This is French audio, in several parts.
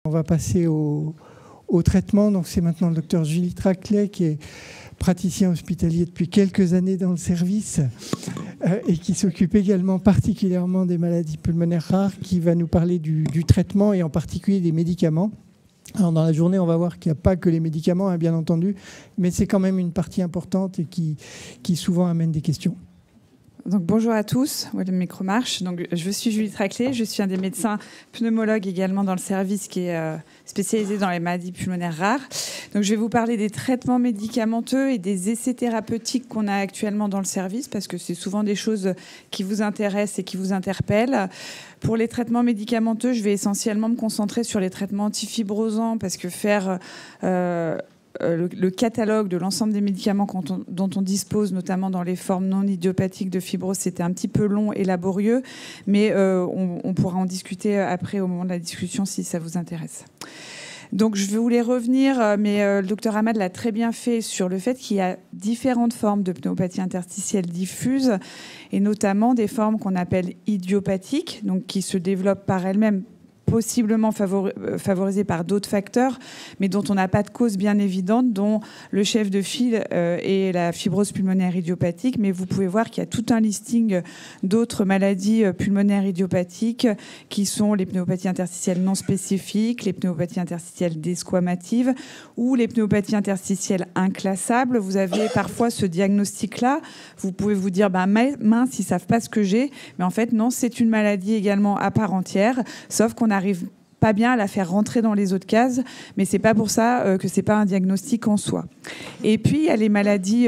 On va passer au traitement. Donc, c'est maintenant le docteur Julie Traclet qui est praticien hospitalier depuis quelques années dans le service et qui s'occupe également particulièrement des maladies pulmonaires rares, qui va nous parler du traitement et en particulier des médicaments. Alors dans la journée, on va voir qu'il n'y a pas que les médicaments, hein, bien entendu, mais c'est quand même une partie importante et qui souvent amène des questions. Donc, bonjour à tous, le micro marche. Donc, je suis Julie Traclet, je suis un des médecins pneumologues également dans le service qui est spécialisé dans les maladies pulmonaires rares. Donc, je vais vous parler des traitements médicamenteux et des essais thérapeutiques qu'on a actuellement dans le service, parce que c'est souvent des choses qui vous intéressent et qui vous interpellent. Pour les traitements médicamenteux, je vais essentiellement me concentrer sur les traitements antifibrosants, parce que faire le catalogue de l'ensemble des médicaments dont on dispose, notamment dans les formes non idiopathiques de fibrose, c'était un petit peu long et laborieux, mais on pourra en discuter après au moment de la discussion si ça vous intéresse. Donc je voulais revenir, mais le docteur Ahmad l'a très bien fait, sur le fait qu'il y a différentes formes de pneumopathie interstitielle diffuse, et notamment des formes qu'on appelle idiopathiques, donc qui se développent par elles-mêmes, possiblement favorisées par d'autres facteurs, mais dont on n'a pas de cause bien évidente, dont le chef de file est la fibrose pulmonaire idiopathique. Mais vous pouvez voir qu'il y a tout un listing d'autres maladies pulmonaires idiopathiques qui sont les pneumopathies interstitielles non spécifiques, les pneumopathies interstitielles desquamatives ou les pneumopathies interstitielles inclassables. Vous avez parfois ce diagnostic-là. Vous pouvez vous dire, mince, ils ne savent pas ce que j'ai. Mais en fait, non, c'est une maladie également à part entière, sauf qu'on n'arrive pas bien à la faire rentrer dans les autres cases, mais c'est pas pour ça que c'est pas un diagnostic en soi. Et puis il y a les maladies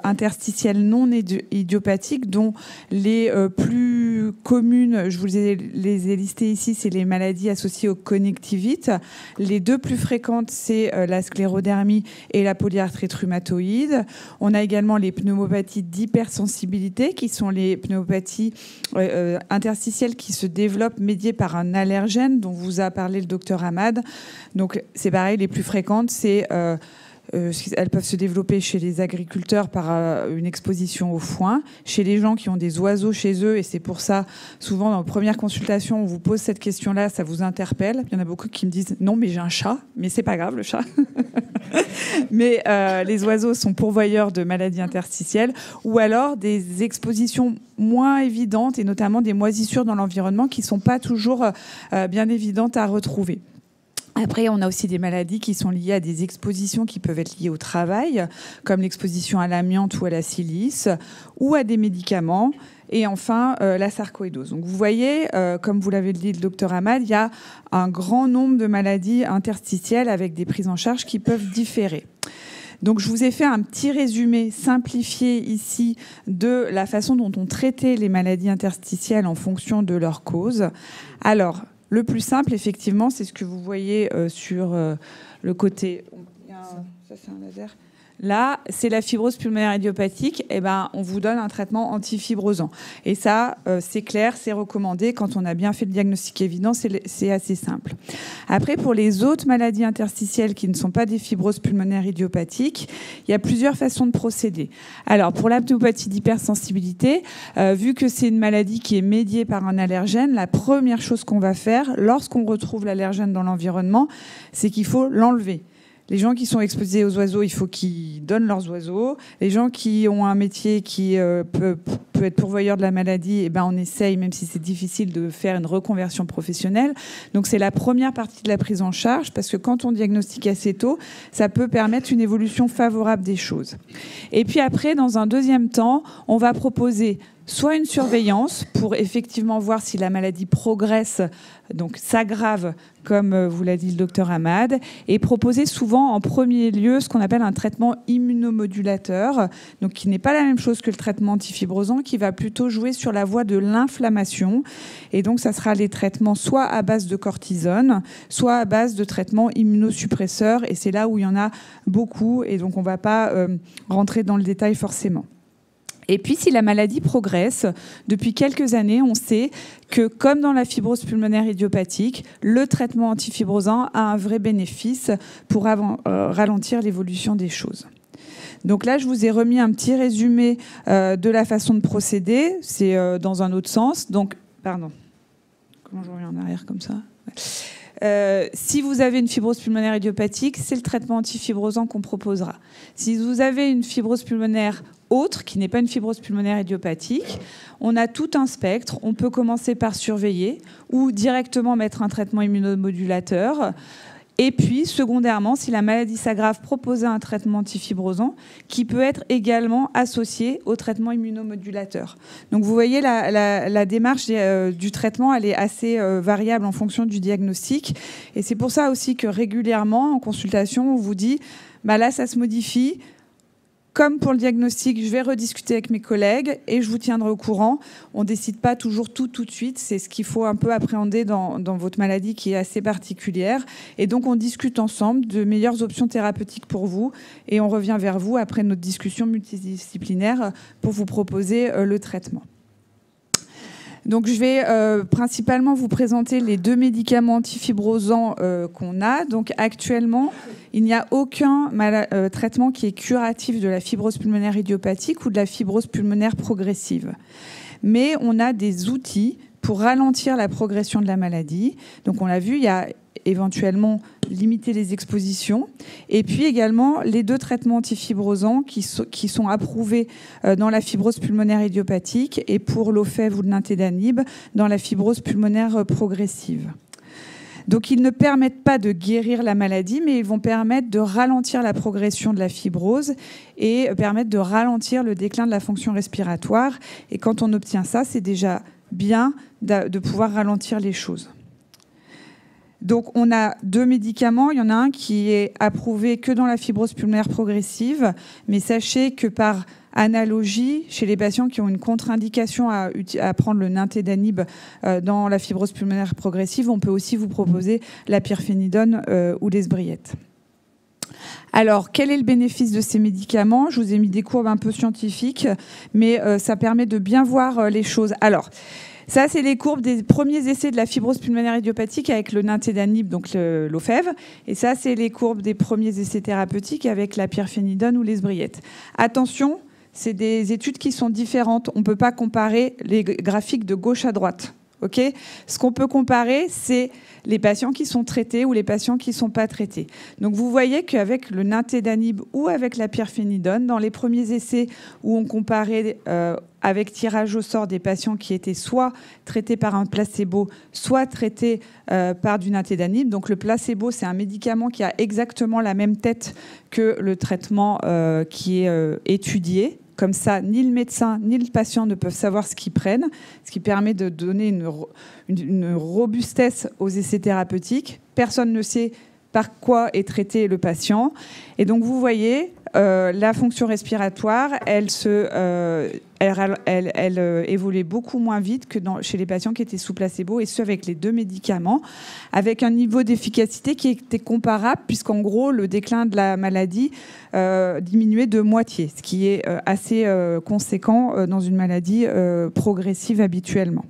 interstitielles non idiopathiques, dont les plus communes, je vous les ai listées ici, c'est les maladies associées aux connectivites. Les deux plus fréquentes, c'est la sclérodermie et la polyarthrite rhumatoïde. On a également les pneumopathies d'hypersensibilité, qui sont les pneumopathies interstitielles qui se développent médiées par un allergène dont vous a parlé le docteur Ahmad. Donc c'est pareil, les plus fréquentes, c'est elles peuvent se développer chez les agriculteurs par une exposition au foin, chez les gens qui ont des oiseaux chez eux, et c'est pour ça, souvent dans les premières consultations, on vous pose cette question-là, ça vous interpelle. Il y en a beaucoup qui me disent « Non, mais j'ai un chat », mais c'est pas grave, le chat. Mais les oiseaux sont pourvoyeurs de maladies interstitielles, ou alors des expositions moins évidentes, et notamment des moisissures dans l'environnement qui ne sont pas toujours bien évidentes à retrouver. Après, on a aussi des maladies qui sont liées à des expositions qui peuvent être liées au travail, comme l'exposition à l'amiante ou à la silice, ou à des médicaments. Et enfin, la sarcoïdose. Donc, vous voyez, comme vous l'avez dit le docteur Ahmad, il y a un grand nombre de maladies interstitielles avec des prises en charge qui peuvent différer. Donc, je vous ai fait un petit résumé simplifié ici de la façon dont on traitait les maladies interstitielles en fonction de leur cause. Alors, le plus simple, effectivement, c'est ce que vous voyez sur le côté. Ça, c'est un laser. Là, c'est la fibrose pulmonaire idiopathique. Eh ben, on vous donne un traitement antifibrosant. Et ça, c'est clair, c'est recommandé. Quand on a bien fait le diagnostic évident, c'est assez simple. Après, pour les autres maladies interstitielles qui ne sont pas des fibroses pulmonaires idiopathiques, il y a plusieurs façons de procéder. Alors, pour la pneumopathie d'hypersensibilité, vu que c'est une maladie qui est médiée par un allergène, la première chose qu'on va faire, lorsqu'on retrouve l'allergène dans l'environnement, c'est qu'il faut l'enlever. Les gens qui sont exposés aux oiseaux, il faut qu'ils donnent leurs oiseaux. Les gens qui ont un métier qui peut être pourvoyeur de la maladie, eh ben on essaye, même si c'est difficile, de faire une reconversion professionnelle. Donc c'est la première partie de la prise en charge, parce que quand on diagnostique assez tôt, ça peut permettre une évolution favorable des choses. Et puis après, dans un deuxième temps, on va proposer soit une surveillance pour effectivement voir si la maladie progresse, donc s'aggrave, comme vous l'a dit le docteur Ahmad, et proposer souvent en premier lieu ce qu'on appelle un traitement immunomodulateur, donc qui n'est pas la même chose que le traitement antifibrosant, qui va plutôt jouer sur la voie de l'inflammation. Et donc ça sera les traitements soit à base de cortisone, soit à base de traitements immunosuppresseurs, et c'est là où il y en a beaucoup, et donc on ne va pas rentrer dans le détail forcément. Et puis, si la maladie progresse, depuis quelques années, on sait que, comme dans la fibrose pulmonaire idiopathique, le traitement antifibrosant a un vrai bénéfice pour ralentir l'évolution des choses. Donc là, je vous ai remis un petit résumé de la façon de procéder. C'est dans un autre sens. Donc, pardon. Comment je reviens en arrière comme ça ? Si vous avez une fibrose pulmonaire idiopathique, c'est le traitement antifibrosant qu'on proposera. Si vous avez une fibrose pulmonaire autre, qui n'est pas une fibrose pulmonaire idiopathique, on a tout un spectre. On peut commencer par surveiller ou directement mettre un traitement immunomodulateur. Et puis, secondairement, si la maladie s'aggrave, proposer un traitement antifibrosant qui peut être également associé au traitement immunomodulateur. Donc, vous voyez, la démarche du traitement, elle est assez variable en fonction du diagnostic. Et c'est pour ça aussi que régulièrement, en consultation, on vous dit, là, ça se modifie. Comme pour le diagnostic, je vais rediscuter avec mes collègues et je vous tiendrai au courant. On ne décide pas toujours tout de suite. C'est ce qu'il faut un peu appréhender dans votre maladie qui est assez particulière. Et donc, on discute ensemble de meilleures options thérapeutiques pour vous. Et on revient vers vous après notre discussion multidisciplinaire pour vous proposer le traitement. Donc, je vais principalement vous présenter les 2 médicaments antifibrosants qu'on a. Donc, actuellement, il n'y a aucun traitement qui est curatif de la fibrose pulmonaire idiopathique ou de la fibrose pulmonaire progressive. Mais on a des outils pour ralentir la progression de la maladie. Donc, on l'a vu, il y a éventuellement limiter les expositions. Et puis également les 2 traitements antifibrosants qui sont approuvés dans la fibrose pulmonaire idiopathique et pour l'Ofev ou le nintédanib dans la fibrose pulmonaire progressive. Donc ils ne permettent pas de guérir la maladie, mais ils vont permettre de ralentir la progression de la fibrose et permettre de ralentir le déclin de la fonction respiratoire. Et quand on obtient ça, c'est déjà bien de pouvoir ralentir les choses. Donc, on a 2 médicaments. Il y en a un qui est approuvé que dans la fibrose pulmonaire progressive. Mais sachez que par analogie, chez les patients qui ont une contre-indication à prendre le nintédanib dans la fibrose pulmonaire progressive, on peut aussi vous proposer la pirfénidone ou l'esbriette. Alors, quel est le bénéfice de ces médicaments? Je vous ai mis des courbes un peu scientifiques, mais ça permet de bien voir les choses. Alors, ça, c'est les courbes des premiers essais de la fibrose pulmonaire idiopathique avec le nintédanib, donc l'Ofev. Et ça, c'est les courbes des premiers essais thérapeutiques avec la pirfénidone ou l'esbriette. Attention, c'est des études qui sont différentes. On ne peut pas comparer les graphiques de gauche à droite. Okay ? Ce qu'on peut comparer, c'est les patients qui sont traités ou les patients qui ne sont pas traités. Donc vous voyez qu'avec le nintédanib ou avec la pirfénidone, dans les premiers essais où on comparait avec tirage au sort des patients qui étaient soit traités par un placebo, soit traités par du nintédanib. Donc le placebo, c'est un médicament qui a exactement la même tête que le traitement qui est étudié. Comme ça, ni le médecin ni le patient ne peuvent savoir ce qu'ils prennent, ce qui permet de donner une robustesse aux essais thérapeutiques. Personne ne sait par quoi est traité le patient. Et donc, vous voyez, la fonction respiratoire, elle évoluait beaucoup moins vite que chez les patients qui étaient sous placebo, et ce, avec les 2 médicaments, avec un niveau d'efficacité qui était comparable, puisqu'en gros, le déclin de la maladie diminuait de moitié, ce qui est assez conséquent dans une maladie progressive habituellement.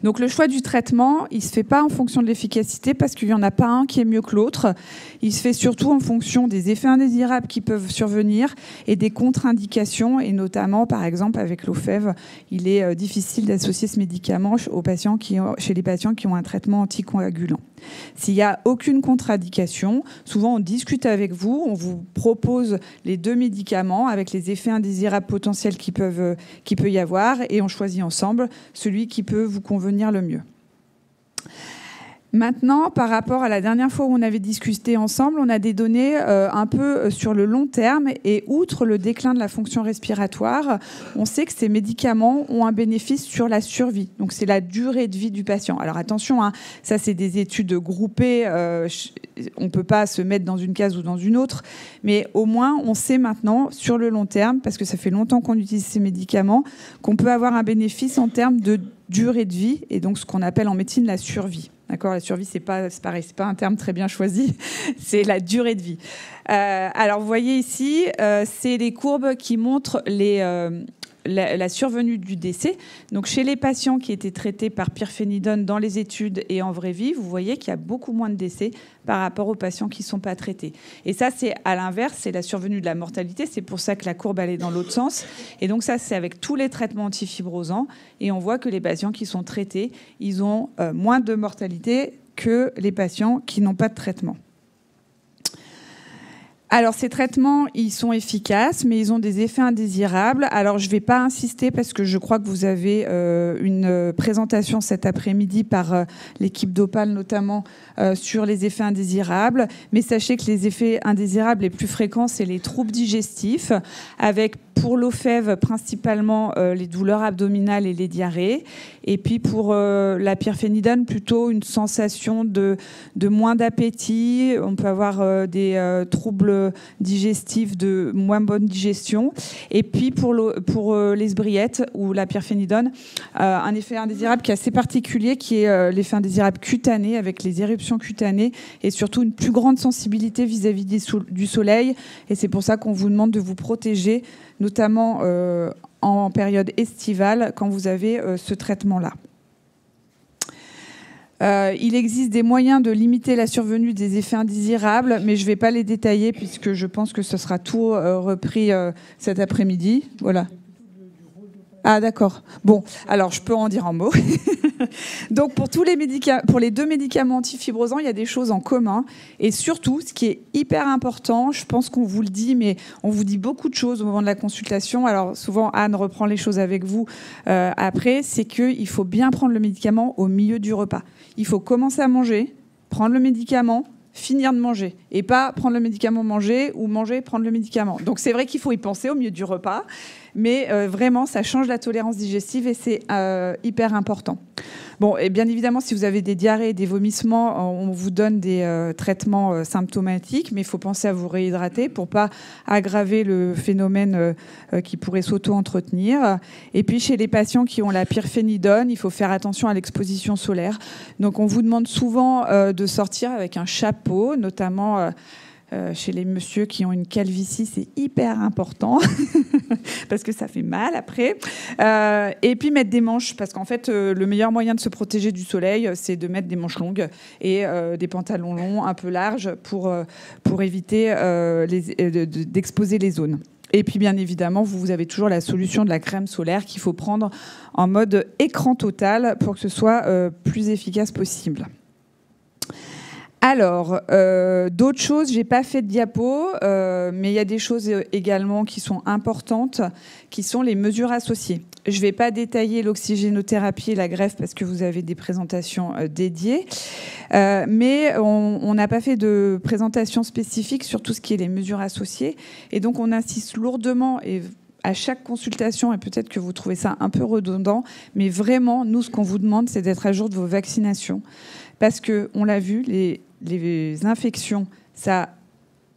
Donc le choix du traitement, il ne se fait pas en fonction de l'efficacité parce qu'il n'y en a pas un qui est mieux que l'autre. Il se fait surtout en fonction des effets indésirables qui peuvent survenir et des contre-indications. Et notamment, par exemple, avec l'Ofev, il est difficile d'associer ce médicament chez les patients qui ont un traitement anticoagulant. S'il n'y a aucune contre-indication, souvent on discute avec vous, on vous propose les 2 médicaments avec les effets indésirables potentiels qu'il peut y avoir et on choisit ensemble celui qui peut vous convenir le mieux. Maintenant, par rapport à la dernière fois où on avait discuté ensemble, on a des données un peu sur le long terme et outre le déclin de la fonction respiratoire, on sait que ces médicaments ont un bénéfice sur la survie. Donc, c'est la durée de vie du patient. Alors, attention, ça, c'est des études groupées. On ne peut pas se mettre dans une case ou dans une autre. Mais au moins, on sait maintenant, sur le long terme, parce que ça fait longtemps qu'on utilise ces médicaments, qu'on peut avoir un bénéfice en termes de durée de vie et donc ce qu'on appelle en médecine la survie. D'accord, la survie, c'est pareil, c'est pas un terme très bien choisi, c'est la durée de vie. Alors, vous voyez ici, c'est les courbes qui montrent la survenue du décès. Donc, chez les patients qui étaient traités par pirfénidone dans les études et en vraie vie, vous voyez qu'il y a beaucoup moins de décès par rapport aux patients qui ne sont pas traités. Et ça, c'est à l'inverse, c'est la survenue de la mortalité. C'est pour ça que la courbe, elle est dans l'autre sens. Et donc, ça, c'est avec tous les traitements antifibrosants. Et on voit que les patients qui sont traités, ils ont moins de mortalité que les patients qui n'ont pas de traitement. Alors, ces traitements, ils sont efficaces, mais ils ont des effets indésirables. Alors, je ne vais pas insister parce que je crois que vous avez une présentation cet après-midi par l'équipe d'Opale, notamment sur les effets indésirables. Mais sachez que les effets indésirables les plus fréquents, c'est les troubles digestifs, avec pour l'OFEV principalement les douleurs abdominales et les diarrhées. Et puis pour la pyrphénidone, plutôt une sensation de moins d'appétit. On peut avoir des troubles digestifs de moins bonne digestion. Et puis pour l'esbriette ou la pyrphénidone, un effet indésirable qui est assez particulier, qui est l'effet indésirable cutané, avec les éruptions cutanées et surtout une plus grande sensibilité vis-à-vis du soleil. Et c'est pour ça qu'on vous demande de vous protéger, notamment en période estivale, quand vous avez ce traitement-là. Il existe des moyens de limiter la survenue des effets indésirables, mais je ne vais pas les détailler puisque je pense que ce sera tout repris cet après-midi. Voilà. Ah d'accord. Bon, alors je peux en dire un mot. Donc pour les 2 médicaments antifibrosants, il y a des choses en commun. Et surtout, ce qui est hyper important, je pense qu'on vous le dit, mais on vous dit beaucoup de choses au moment de la consultation. Alors souvent, Anne reprend les choses avec vous après. C'est qu'il faut bien prendre le médicament au milieu du repas. Il faut commencer à manger, prendre le médicament, finir de manger, et pas prendre le médicament, manger, ou manger, prendre le médicament. Donc c'est vrai qu'il faut y penser au milieu du repas, mais vraiment, ça change la tolérance digestive et c'est hyper important. Bon, et bien évidemment, si vous avez des diarrhées et des vomissements, on vous donne des traitements symptomatiques, mais il faut penser à vous réhydrater pour pas aggraver le phénomène qui pourrait s'auto-entretenir. Et puis, chez les patients qui ont la pyrphénidone, il faut faire attention à l'exposition solaire. Donc, on vous demande souvent de sortir avec un chapeau, notamment chez les messieurs qui ont une calvitie, c'est hyper important parce que ça fait mal après. Et puis mettre des manches, parce qu'en fait, le meilleur moyen de se protéger du soleil, c'est de mettre des manches longues et des pantalons longs, un peu larges, pour éviter d'exposer les zones. Et puis, bien évidemment, vous avez toujours la solution de la crème solaire qu'il faut prendre en mode écran total pour que ce soit plus efficace possible. Alors, d'autres choses, j'ai pas fait de diapo, mais il y a des choses également qui sont importantes, qui sont les mesures associées. Je vais pas détailler l'oxygénothérapie et la greffe parce que vous avez des présentations dédiées, mais on n'a pas fait de présentation spécifique sur tout ce qui est les mesures associées. Et donc, on insiste lourdement et à chaque consultation, et peut-être que vous trouvez ça un peu redondant, mais vraiment, nous, ce qu'on vous demande, c'est d'être à jour de vos vaccinations. Parce qu'on l'a vu, les infections, ça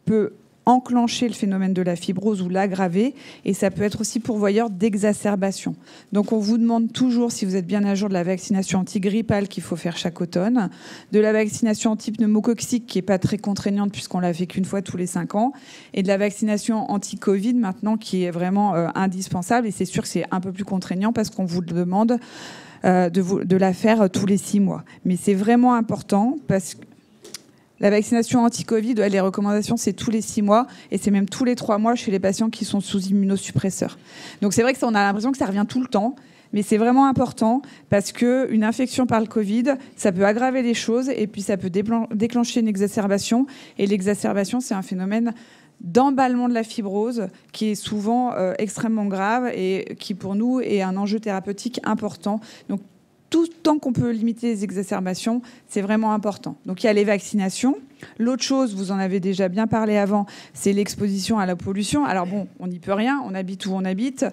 peut enclencher le phénomène de la fibrose ou l'aggraver, et ça peut être aussi pourvoyeur d'exacerbation. Donc on vous demande toujours, si vous êtes bien à jour, de la vaccination antigrippale qu'il faut faire chaque automne, de la vaccination anti-pneumococcique qui n'est pas très contraignante puisqu'on l'a fait qu'une fois tous les 5 ans, et de la vaccination anti-Covid maintenant qui est vraiment indispensable, et c'est sûr que c'est un peu plus contraignant parce qu'on vous le demande de la faire tous les 6 mois. Mais c'est vraiment important parce que la vaccination anti-Covid, les recommandations, c'est tous les 6 mois et c'est même tous les 3 mois chez les patients qui sont sous immunosuppresseurs. Donc c'est vrai que ça, on a l'impression que ça revient tout le temps, mais c'est vraiment important parce qu'une infection par le Covid, ça peut aggraver les choses et puis ça peut déclencher une exacerbation. Et l'exacerbation, c'est un phénomène d'emballement de la fibrose qui est souvent extrêmement grave et qui pour nous est un enjeu thérapeutique important. Donc tout tant qu'on peut limiter les exacerbations, c'est vraiment important. Donc il y a les vaccinations. L'autre chose, vous en avez déjà bien parlé avant, c'est l'exposition à la pollution. Alors bon, on n'y peut rien, on habite où on habite.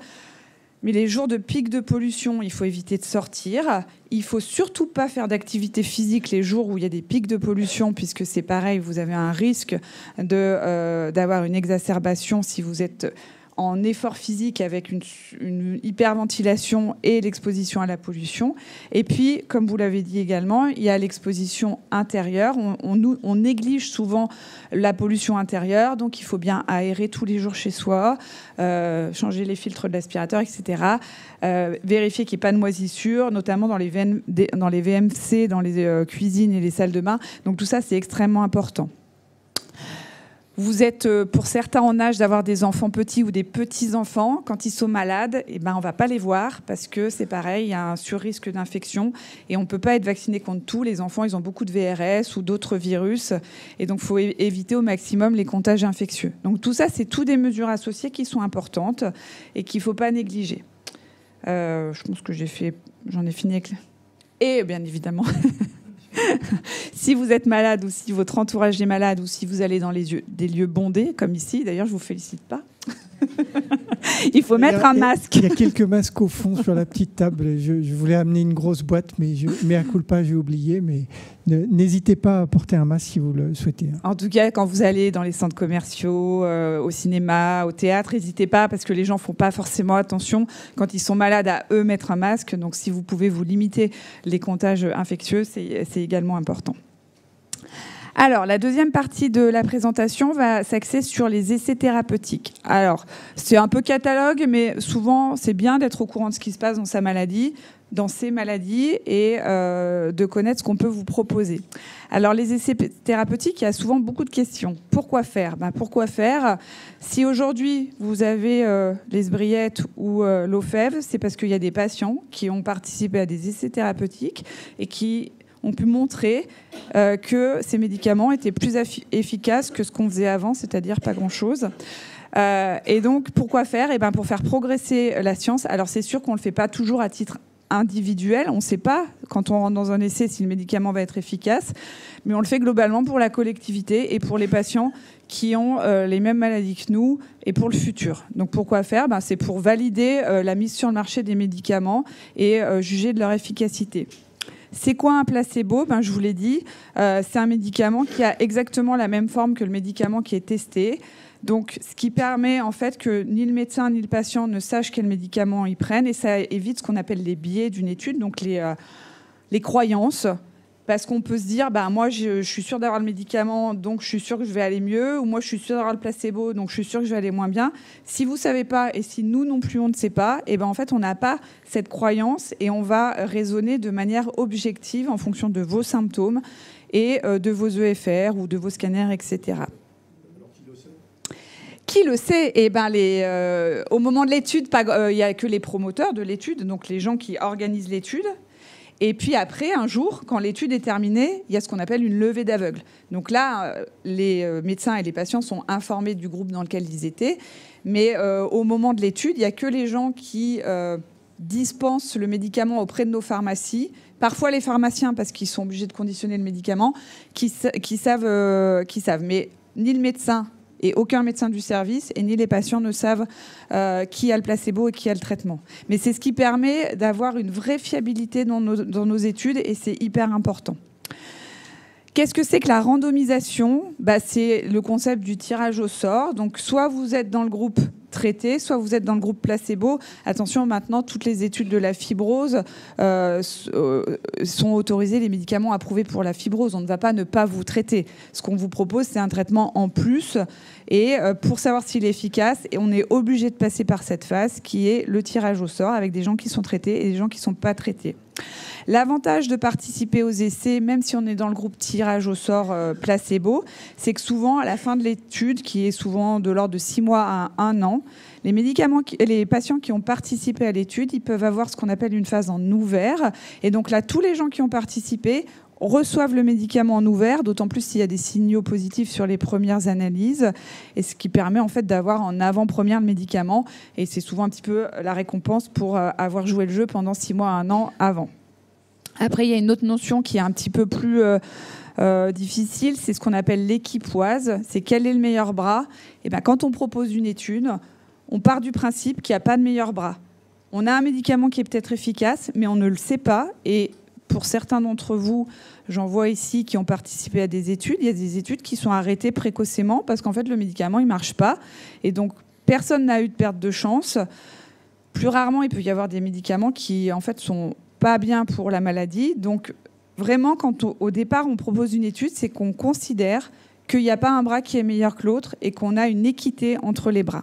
Mais les jours de pic de pollution, il faut éviter de sortir. Il ne faut surtout pas faire d'activité physique les jours où il y a des pics de pollution, puisque c'est pareil, vous avez un risque d'avoir une exacerbation si vous êtes en effort physique avec une hyperventilation et l'exposition à la pollution. Et puis, comme vous l'avez dit également, il y a l'exposition intérieure. On néglige souvent la pollution intérieure, donc il faut bien aérer tous les jours chez soi, changer les filtres de l'aspirateur, etc. Vérifier qu'il n'y ait pas de moisissures, notamment dans les VMC, dans les cuisines et les salles de bain. Donc tout ça, c'est extrêmement important. Vous êtes pour certains en âge d'avoir des enfants petits ou des petits-enfants. Quand ils sont malades, eh ben, on ne va pas les voir parce que c'est pareil, il y a un surrisque d'infection et on ne peut pas être vacciné contre tout. Les enfants, ils ont beaucoup de VRS ou d'autres virus et donc il faut éviter au maximum les contages infectieux. Donc tout ça, c'est toutes des mesures associées qui sont importantes et qu'il ne faut pas négliger. Je pense que j'en ai fini avec... Et bien évidemment... Si vous êtes malade ou si votre entourage est malade ou si vous allez dans des lieux bondés, comme ici, d'ailleurs, je ne vous félicite pas. Il faut mettre un masque. Il y a quelques masques au fond sur la petite table. Je voulais amener une grosse boîte, mais à culpa, j'ai oublié. Mais n'hésitez pas à porter un masque si vous le souhaitez. En tout cas, quand vous allez dans les centres commerciaux, au cinéma, au théâtre, n'hésitez pas parce que les gens ne font pas forcément attention quand ils sont malades à eux mettre un masque. Donc si vous pouvez vous limiter les contages infectieux, c'est également important. Alors, la deuxième partie de la présentation va s'axer sur les essais thérapeutiques. Alors, c'est un peu catalogue, mais souvent, c'est bien d'être au courant de ce qui se passe dans sa maladie, dans ces maladies, et de connaître ce qu'on peut vous proposer. Alors, les essais thérapeutiques, il y a souvent beaucoup de questions. Pourquoi faire ? Pourquoi faire ? Si aujourd'hui, vous avez l'esbriette ou l'OFEV, c'est parce qu'il y a des patients qui ont participé à des essais thérapeutiques et qui ont pu montrer que ces médicaments étaient plus efficaces que ce qu'on faisait avant, c'est-à-dire pas grand-chose. Et donc, pourquoi faire ? Pour faire progresser la science. Alors, c'est sûr qu'on ne le fait pas toujours à titre individuel. On ne sait pas, quand on rentre dans un essai, si le médicament va être efficace. Mais on le fait globalement pour la collectivité et pour les patients qui ont les mêmes maladies que nous et pour le futur. Donc, pourquoi faire ? C'est pour valider la mise sur le marché des médicaments et juger de leur efficacité. C'est quoi un placebo ? Je vous l'ai dit, c'est un médicament qui a exactement la même forme que le médicament qui est testé. Donc, ce qui permet en fait que ni le médecin ni le patient ne sachent quel médicament ils prennent, et ça évite ce qu'on appelle les biais d'une étude, donc les croyances. Parce qu'on peut se dire, moi, je suis sûr d'avoir le médicament, donc je suis sûr que je vais aller mieux, ou moi, je suis sûr d'avoir le placebo, donc je suis sûr que je vais aller moins bien. Si vous ne savez pas, et si nous non plus, on ne sait pas, en fait, on n'a pas cette croyance, et on va raisonner de manière objective en fonction de vos symptômes et de vos EFR ou de vos scanners, etc. Qui le sait ? Au moment de l'étude, il n'y a que les promoteurs de l'étude, donc les gens qui organisent l'étude. Et puis après, un jour, quand l'étude est terminée, il y a ce qu'on appelle une levée d'aveugle. Donc là, les médecins et les patients sont informés du groupe dans lequel ils étaient. Mais au moment de l'étude, il n'y a que les gens qui dispensent le médicament auprès de nos pharmacies, parfois les pharmaciens, parce qu'ils sont obligés de conditionner le médicament, qui savent. Mais ni le médecin et aucun médecin du service, et ni les patients ne savent qui a le placebo et qui a le traitement. Mais c'est ce qui permet d'avoir une vraie fiabilité dans nos études, et c'est hyper important. Qu'est-ce que c'est que la randomisation ? C'est le concept du tirage au sort. Donc, soit vous êtes dans le groupe traité, soit vous êtes dans le groupe placebo. Attention, maintenant, toutes les études de la fibrose sont autorisées, les médicaments approuvés pour la fibrose. On ne va pas ne pas vous traiter. Ce qu'on vous propose, c'est un traitement en plus. Et pour savoir s'il est efficace, on est obligé de passer par cette phase qui est le tirage au sort, avec des gens qui sont traités et des gens qui ne sont pas traités. L'avantage de participer aux essais, même si on est dans le groupe tirage au sort placebo, c'est que souvent, à la fin de l'étude, qui est souvent de l'ordre de 6 mois à 1 an, les patients qui ont participé à l'étude, ils peuvent avoir ce qu'on appelle une phase en ouvert. Et donc là, tous les gens qui ont participé reçoivent le médicament en ouvert, d'autant plus s'il y a des signaux positifs sur les premières analyses, et ce qui permet en fait d'avoir en avant-première le médicament. Et c'est souvent un petit peu la récompense pour avoir joué le jeu pendant 6 mois à 1 an avant. Après, il y a une autre notion qui est un petit peu plus difficile, c'est ce qu'on appelle l'équipoise. C'est quel est le meilleur bras ? Quand on propose une étude, on part du principe qu'il n'y a pas de meilleur bras. On a un médicament qui est peut-être efficace, mais on ne le sait pas. Et pour certains d'entre vous, j'en vois ici qui ont participé à des études, il y a des études qui sont arrêtées précocement parce qu'en fait, le médicament, il ne marche pas. Et donc, personne n'a eu de perte de chance. Plus rarement, il peut y avoir des médicaments qui, en fait, sont pas bien pour la maladie. Donc, vraiment, quand au départ, on propose une étude, c'est qu'on considère qu'il n'y a pas un bras qui est meilleur que l'autre et qu'on a une équité entre les bras.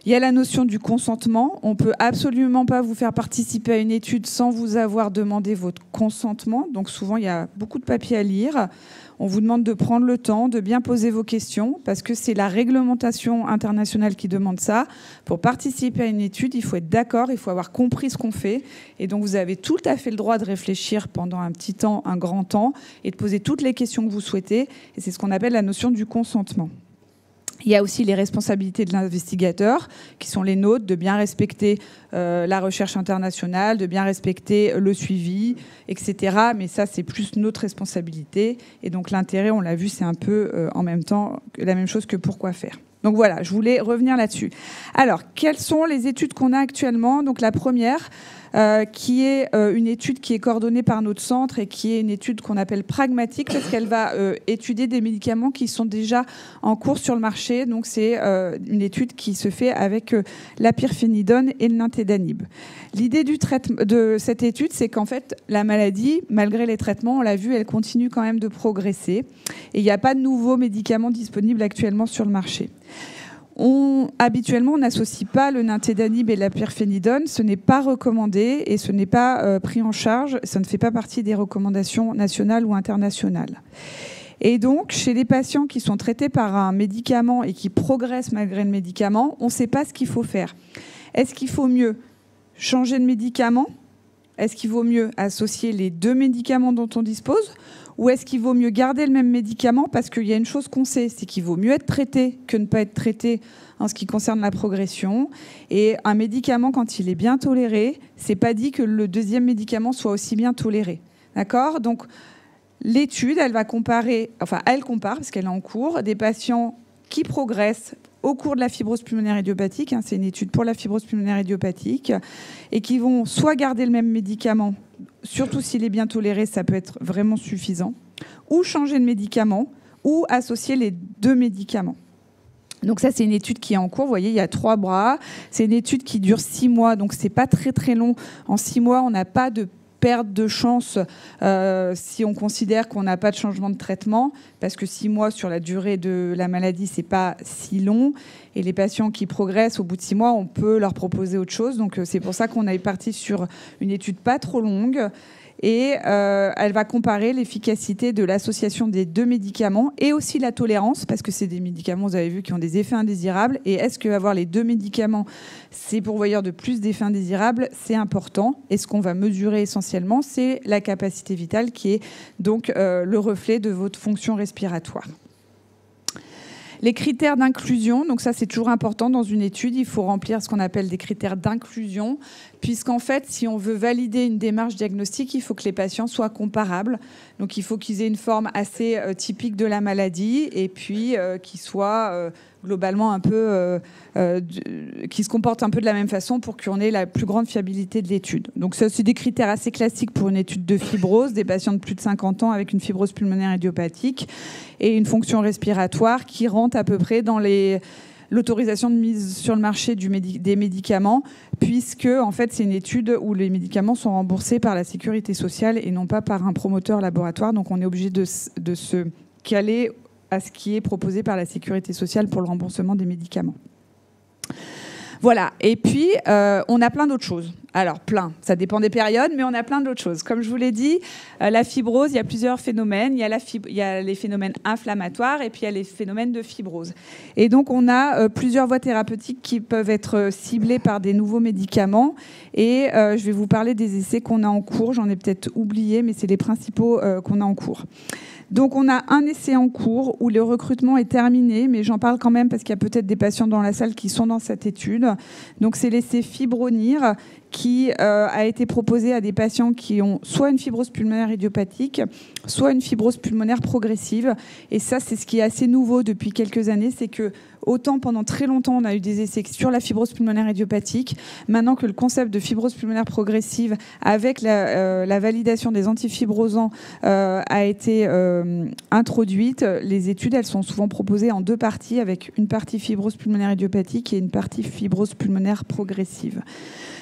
Il y a la notion du consentement. On ne peut absolument pas vous faire participer à une étude sans vous avoir demandé votre consentement. Donc, souvent, il y a beaucoup de papiers à lire. On vous demande de prendre le temps, de bien poser vos questions, parce que c'est la réglementation internationale qui demande ça. Pour participer à une étude, il faut être d'accord, il faut avoir compris ce qu'on fait. Et donc, vous avez tout à fait le droit de réfléchir pendant un petit temps, un grand temps, et de poser toutes les questions que vous souhaitez. Et c'est ce qu'on appelle la notion du consentement. Il y a aussi les responsabilités de l'investigateur, qui sont les nôtres, de bien respecter la recherche internationale, de bien respecter le suivi, etc. Mais ça, c'est plus notre responsabilité. Et donc l'intérêt, on l'a vu, c'est un peu en même temps la même chose que pourquoi faire. Donc voilà, je voulais revenir là-dessus. Alors, quelles sont les études qu'on a actuellement? Donc la première, qui est une étude qui est coordonnée par notre centre et qui est une étude qu'on appelle pragmatique parce qu'elle va étudier des médicaments qui sont déjà en cours sur le marché. Donc c'est une étude qui se fait avec la pirfénidone et le nintédanib. L'idée de cette étude, c'est qu'en fait, la maladie, malgré les traitements, on l'a vu, elle continue quand même de progresser. Et il n'y a pas de nouveaux médicaments disponibles actuellement sur le marché. Habituellement, on n'associe pas le nintédanib et la pirfénidone. Ce n'est pas recommandé et ce n'est pas pris en charge. Ça ne fait pas partie des recommandations nationales ou internationales. Et donc, chez les patients qui sont traités par un médicament et qui progressent malgré le médicament, on ne sait pas ce qu'il faut faire. Est-ce qu'il faut mieux changer de médicament? Est-ce qu'il vaut mieux associer les deux médicaments dont on dispose? Ou est-ce qu'il vaut mieux garder le même médicament? Parce qu'il y a une chose qu'on sait, c'est qu'il vaut mieux être traité que ne pas être traité en ce qui concerne la progression. Et un médicament, quand il est bien toléré, c'est pas dit que le deuxième médicament soit aussi bien toléré. D'accord? Donc, l'étude, elle compare, parce qu'elle est en cours, des patients qui progressent au cours de la fibrose pulmonaire idiopathique, c'est une étude pour la fibrose pulmonaire idiopathique, et qui vont soit garder le même médicament, surtout s'il est bien toléré, ça peut être vraiment suffisant, ou changer de médicament, ou associer les deux médicaments. Donc ça, c'est une étude qui est en cours. Vous voyez, il y a 3 bras. C'est une étude qui dure 6 mois, donc c'est pas très très long. En 6 mois, on n'a pas de perte de chance si on considère qu'on n'a pas de changement de traitement, parce que 6 mois sur la durée de la maladie, c'est pas si long. Et les patients qui progressent, au bout de 6 mois, on peut leur proposer autre chose. Donc c'est pour ça qu'on est parti sur une étude pas trop longue. Et elle va comparer l'efficacité de l'association des deux médicaments et aussi la tolérance, parce que c'est des médicaments, vous avez vu, qui ont des effets indésirables. Et est-ce qu'avoir les deux médicaments, c'est pourvoyeur de plus d'effets indésirables? C'est important. Et ce qu'on va mesurer essentiellement, c'est la capacité vitale, qui est donc le reflet de votre fonction respiratoire. Les critères d'inclusion, donc ça c'est toujours important dans une étude, il faut remplir ce qu'on appelle des critères d'inclusion, puisqu'en fait, si on veut valider une démarche diagnostique, il faut que les patients soient comparables. Donc il faut qu'ils aient une forme assez typique de la maladie et puis qu'ils soient globalement un peu, qui se comportent un peu de la même façon pour qu'on ait la plus grande fiabilité de l'étude. Donc ça, c'est des critères assez classiques pour une étude de fibrose, des patients de plus de 50 ans avec une fibrose pulmonaire idiopathique et une fonction respiratoire qui rentre à peu près dans l'autorisation de mise sur le marché des médicaments, puisque en fait, c'est une étude où les médicaments sont remboursés par la sécurité sociale et non pas par un promoteur laboratoire. Donc on est obligé de se caler à ce qui est proposé par la sécurité sociale pour le remboursement des médicaments. Voilà. Et puis, on a plein d'autres choses. Alors, plein. Ça dépend des périodes, mais on a plein d'autres choses. Comme je vous l'ai dit, la fibrose, il y a plusieurs phénomènes. Il y a les phénomènes inflammatoires et puis il y a les phénomènes de fibrose. Et donc, on a plusieurs voies thérapeutiques qui peuvent être ciblées par des nouveaux médicaments. Et je vais vous parler des essais qu'on a en cours. J'en ai peut-être oublié, mais c'est les principaux qu'on a en cours. Donc, on a un essai en cours où le recrutement est terminé, mais j'en parle quand même parce qu'il y a peut-être des patients dans la salle qui sont dans cette étude. Donc, c'est l'essai Fibronir qui a été proposé à des patients qui ont soit une fibrose pulmonaire idiopathique, soit une fibrose pulmonaire progressive. Et ça, c'est ce qui est assez nouveau depuis quelques années, c'est que autant pendant très longtemps, on a eu des essais sur la fibrose pulmonaire idiopathique. Maintenant que le concept de fibrose pulmonaire progressive, avec la validation des antifibrosants, a été introduite, les études, elles sont souvent proposées en 2 parties, avec une partie fibrose pulmonaire idiopathique et une partie fibrose pulmonaire progressive.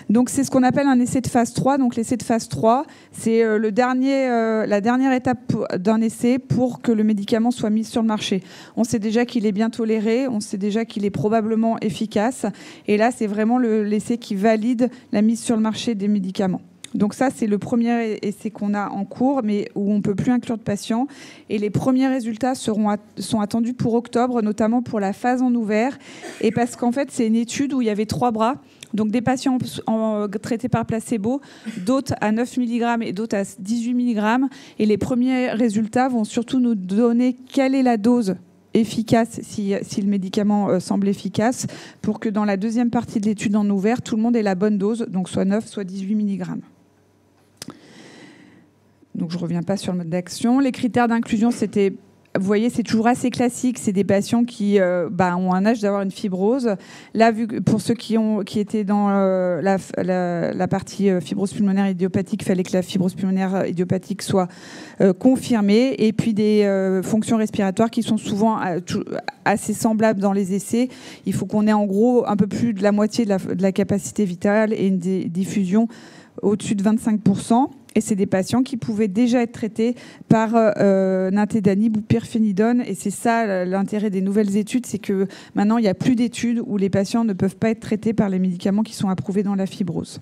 Donc, c'est ce qu'on appelle un essai de phase 3. Donc, l'essai de phase 3, c'est la dernière étape d'un essai pour que le médicament soit mis sur le marché. On sait déjà qu'il est bien toléré, on sait déjà qu'il est probablement efficace. Et là, c'est vraiment l'essai qui valide la mise sur le marché des médicaments. Donc ça, c'est le premier essai qu'on a en cours, mais où on ne peut plus inclure de patients. Et les premiers résultats sont attendus pour octobre, notamment pour la phase en ouvert. Et parce qu'en fait, c'est une étude où il y avait 3 bras. Donc des patients traités par placebo, d'autres à 9 mg et d'autres à 18 mg. Et les premiers résultats vont surtout nous donner quelle est la dose efficace, si le médicament semble efficace, pour que dans la deuxième partie de l'étude en ouvert, tout le monde ait la bonne dose, donc soit 9, soit 18 mg. Donc je ne reviens pas sur le mode d'action. Les critères d'inclusion, c'était... Vous voyez, c'est toujours assez classique. C'est des patients qui ont un âge d'avoir une fibrose. Là, pour ceux qui étaient dans la partie fibrose pulmonaire idiopathique, il fallait que la fibrose pulmonaire idiopathique soit confirmée. Et puis des fonctions respiratoires qui sont souvent assez semblables dans les essais. Il faut qu'on ait en gros un peu plus de la moitié de la capacité vitale et une diffusion au-dessus de 25%. Et c'est des patients qui pouvaient déjà être traités par nintédanib ou pirfénidone. Et c'est ça l'intérêt des nouvelles études, c'est que maintenant, il n'y a plus d'études où les patients ne peuvent pas être traités par les médicaments qui sont approuvés dans la fibrose.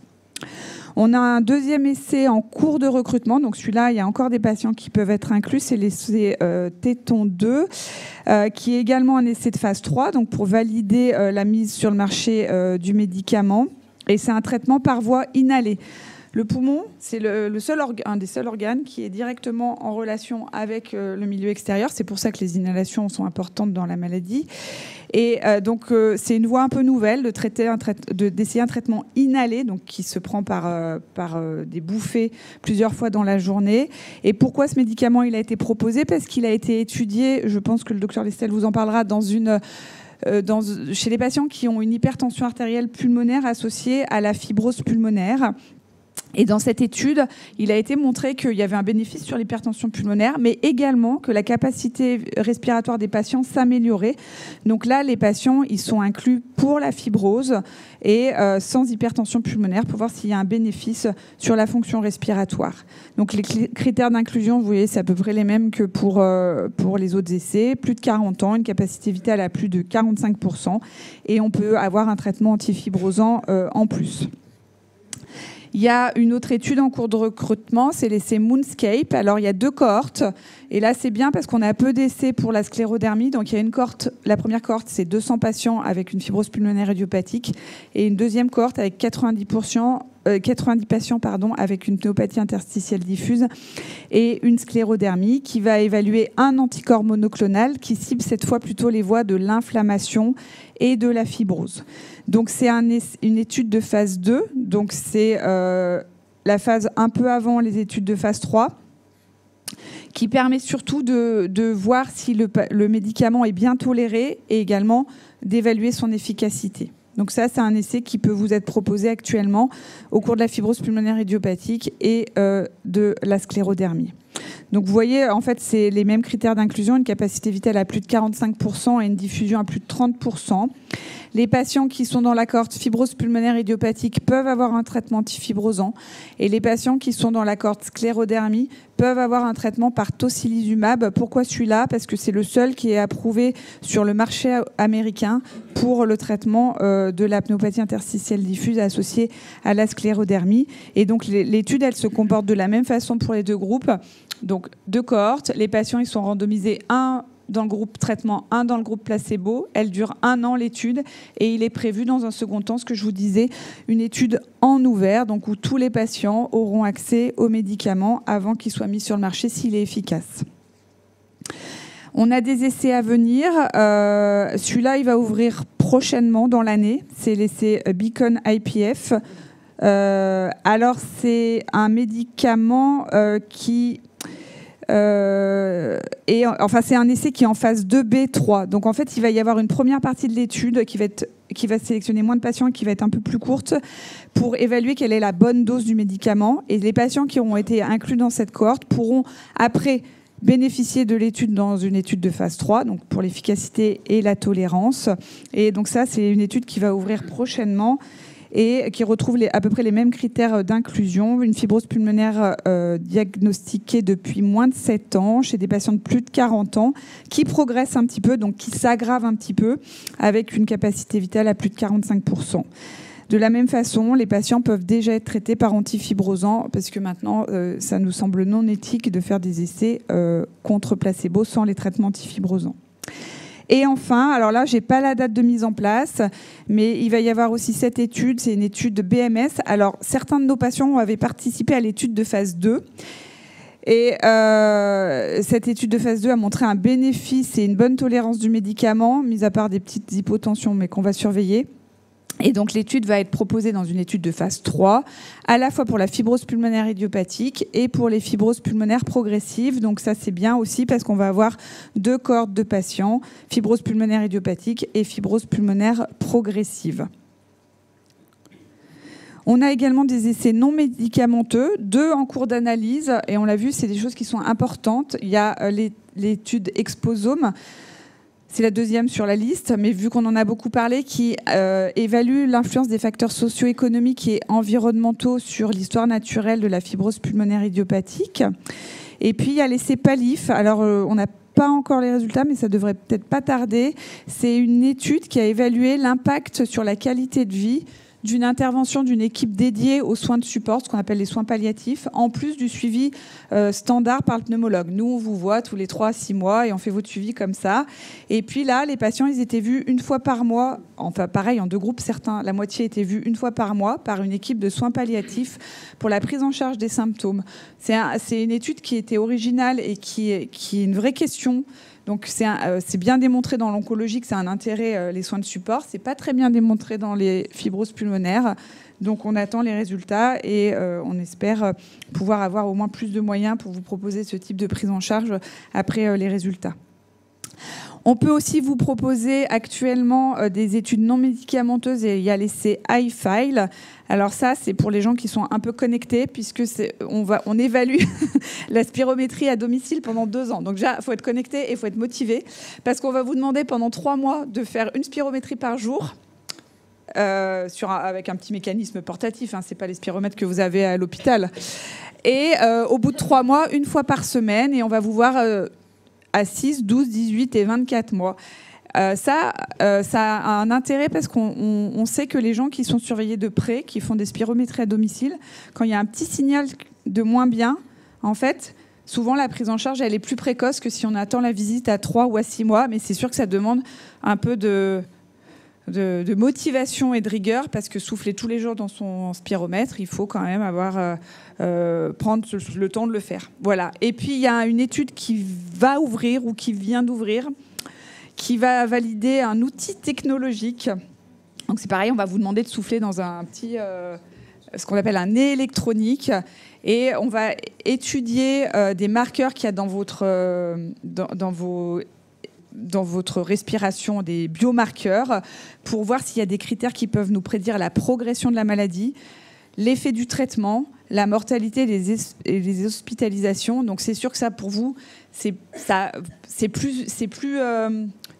On a un deuxième essai en cours de recrutement. Donc celui-là, il y a encore des patients qui peuvent être inclus. C'est l'essai Téton 2, qui est également un essai de phase 3, donc pour valider la mise sur le marché du médicament. Et c'est un traitement par voie inhalée. Le poumon, c'est un des seuls organes qui est directement en relation avec le milieu extérieur. C'est pour ça que les inhalations sont importantes dans la maladie. Et donc, c'est une voie un peu nouvelle d'essayer un traitement inhalé, donc qui se prend par des bouffées plusieurs fois dans la journée. Et pourquoi ce médicament il a été proposé? Parce qu'il a été étudié, je pense que le docteur Lestel vous en parlera, chez les patients qui ont une hypertension artérielle pulmonaire associée à la fibrose pulmonaire. Et dans cette étude, il a été montré qu'il y avait un bénéfice sur l'hypertension pulmonaire, mais également que la capacité respiratoire des patients s'améliorait. Donc là, les patients, ils sont inclus pour la fibrose et sans hypertension pulmonaire pour voir s'il y a un bénéfice sur la fonction respiratoire. Donc les critères d'inclusion, vous voyez, c'est à peu près les mêmes que pour les autres essais. Plus de 40 ans, une capacité vitale à plus de 45%, et on peut avoir un traitement antifibrosant en plus. Il y a une autre étude en cours de recrutement, c'est l'essai Moonscape. Alors, il y a 2 cohortes. Et là, c'est bien parce qu'on a peu d'essais pour la sclérodermie. Donc, il y a une cohorte. La première cohorte, c'est 200 patients avec une fibrose pulmonaire idiopathique. Et une deuxième cohorte avec 90 patients avec une pneumopathie interstitielle diffuse et une sclérodermie qui va évaluer un anticorps monoclonal qui cible cette fois plutôt les voies de l'inflammation et de la fibrose. Donc c'est une étude de phase 2, donc c'est la phase un peu avant les études de phase 3, qui permet surtout de voir si le médicament est bien toléré et également d'évaluer son efficacité. Donc ça, c'est un essai qui peut vous être proposé actuellement au cours de la fibrose pulmonaire idiopathique et de la sclérodermie. Donc vous voyez, en fait, c'est les mêmes critères d'inclusion, une capacité vitale à plus de 45% et une diffusion à plus de 30%. Les patients qui sont dans la cohorte fibrose pulmonaire idiopathique peuvent avoir un traitement antifibrosant et les patients qui sont dans la cohorte sclérodermie peuvent avoir un traitement par tocilizumab. Pourquoi celui-là? Parce que c'est le seul qui est approuvé sur le marché américain pour le traitement de la pneumopathie interstitielle diffuse associée à la sclérodermie. Et donc l'étude, elle se comporte de la même façon pour les 2 groupes. Donc 2 cohortes, les patients ils sont randomisés, un dans le groupe traitement, un dans le groupe placebo. Elle dure 1 an l'étude et il est prévu dans un second temps, ce que je vous disais, une étude en ouvert, donc où tous les patients auront accès aux médicaments avant qu'ils soient mis sur le marché s'il est efficace. On a des essais à venir. Celui-là, il va ouvrir prochainement dans l'année. C'est l'essai Beacon IPF. Alors, c'est un médicament qui... c'est un essai qui est en phase 2B3. Donc en fait, il va y avoir une première partie de l'étude qui va sélectionner moins de patients et qui va être un peu plus courte pour évaluer quelle est la bonne dose du médicament. Et les patients qui auront été inclus dans cette cohorte pourront après bénéficier de l'étude dans une étude de phase 3, donc pour l'efficacité et la tolérance. Et donc ça, c'est une étude qui va ouvrir prochainement et qui retrouve à peu près les mêmes critères d'inclusion. Une fibrose pulmonaire diagnostiquée depuis moins de 7 ans chez des patients de plus de 40 ans qui progresse un petit peu, donc qui s'aggrave un petit peu avec une capacité vitale à plus de 45%. De la même façon, les patients peuvent déjà être traités par antifibrosants parce que maintenant, ça nous semble non éthique de faire des essais contre placebo sans les traitements antifibrosants. Et enfin, alors là, je n'ai pas la date de mise en place, mais il va y avoir aussi cette étude, c'est une étude de BMS. Alors, certains de nos patients avaient participé à l'étude de phase 2. Et cette étude de phase 2 a montré un bénéfice et une bonne tolérance du médicament, mis à part des petites hypotensions, mais qu'on va surveiller. Et donc l'étude va être proposée dans une étude de phase 3, à la fois pour la fibrose pulmonaire idiopathique et pour les fibroses pulmonaires progressives. Donc ça, c'est bien aussi parce qu'on va avoir 2 cohortes de patients, fibrose pulmonaire idiopathique et fibrose pulmonaire progressive. On a également des essais non médicamenteux, 2 en cours d'analyse, et on l'a vu, c'est des choses qui sont importantes. Il y a l'étude Exposome, c'est la 2e sur la liste, mais vu qu'on en a beaucoup parlé, qui évalue l'influence des facteurs socio-économiques et environnementaux sur l'histoire naturelle de la fibrose pulmonaire idiopathique. Et puis, il y a l'essai PALIF. Alors, on n'a pas encore les résultats, mais ça devrait peut-être pas tarder. C'est une étude qui a évalué l'impact sur la qualité de vie d'une intervention d'une équipe dédiée aux soins de support, ce qu'on appelle les soins palliatifs, en plus du suivi standard par le pneumologue. Nous, on vous voit tous les 3 à 6 mois et on fait votre suivi comme ça. Et puis là, les patients, ils étaient vus une fois par mois, enfin pareil, en 2 groupes, certains, la moitié étaient vus une fois par mois par une équipe de soins palliatifs pour la prise en charge des symptômes. C'est une étude qui était originale et qui est une vraie question. Donc c'est bien démontré dans l'oncologie que c'est un intérêt, les soins de support. C'est pas très bien démontré dans les fibroses pulmonaires. Donc on attend les résultats et on espère pouvoir avoir au moins plus de moyens pour vous proposer ce type de prise en charge après les résultats. On peut aussi vous proposer actuellement des études non médicamenteuses et il y a l'essai iFile. Alors ça, c'est pour les gens qui sont un peu connectés puisque on évalue la spirométrie à domicile pendant 2 ans. Donc déjà, il faut être connecté et il faut être motivé parce qu'on va vous demander pendant 3 mois de faire une spirométrie par jour. Avec un petit mécanisme portatif, hein, ce n'est pas les spiromètres que vous avez à l'hôpital. Et au bout de 3 mois, une fois par semaine, et on va vous voir à 6, 12, 18 et 24 mois. Ça a un intérêt parce qu'on sait que les gens qui sont surveillés de près, qui font des spirométries à domicile, quand il y a un petit signal de moins bien, en fait, souvent la prise en charge, elle est plus précoce que si on attend la visite à 3 ou à 6 mois. Mais c'est sûr que ça demande un peu de motivation et de rigueur parce que souffler tous les jours dans son spiromètre, il faut quand même prendre le temps de le faire. Voilà. Et puis, il y a une étude qui va ouvrir ou qui vient d'ouvrir qui va valider un outil technologique. Donc, c'est pareil, on va vous demander de souffler dans un petit... ce qu'on appelle un nez électronique. Et on va étudier des marqueurs qu'il y a dans votre respiration, des biomarqueurs, pour voir s'il y a des critères qui peuvent nous prédire la progression de la maladie, l'effet du traitement, la mortalité et les hospitalisations. Donc c'est sûr que ça, pour vous, c'est plus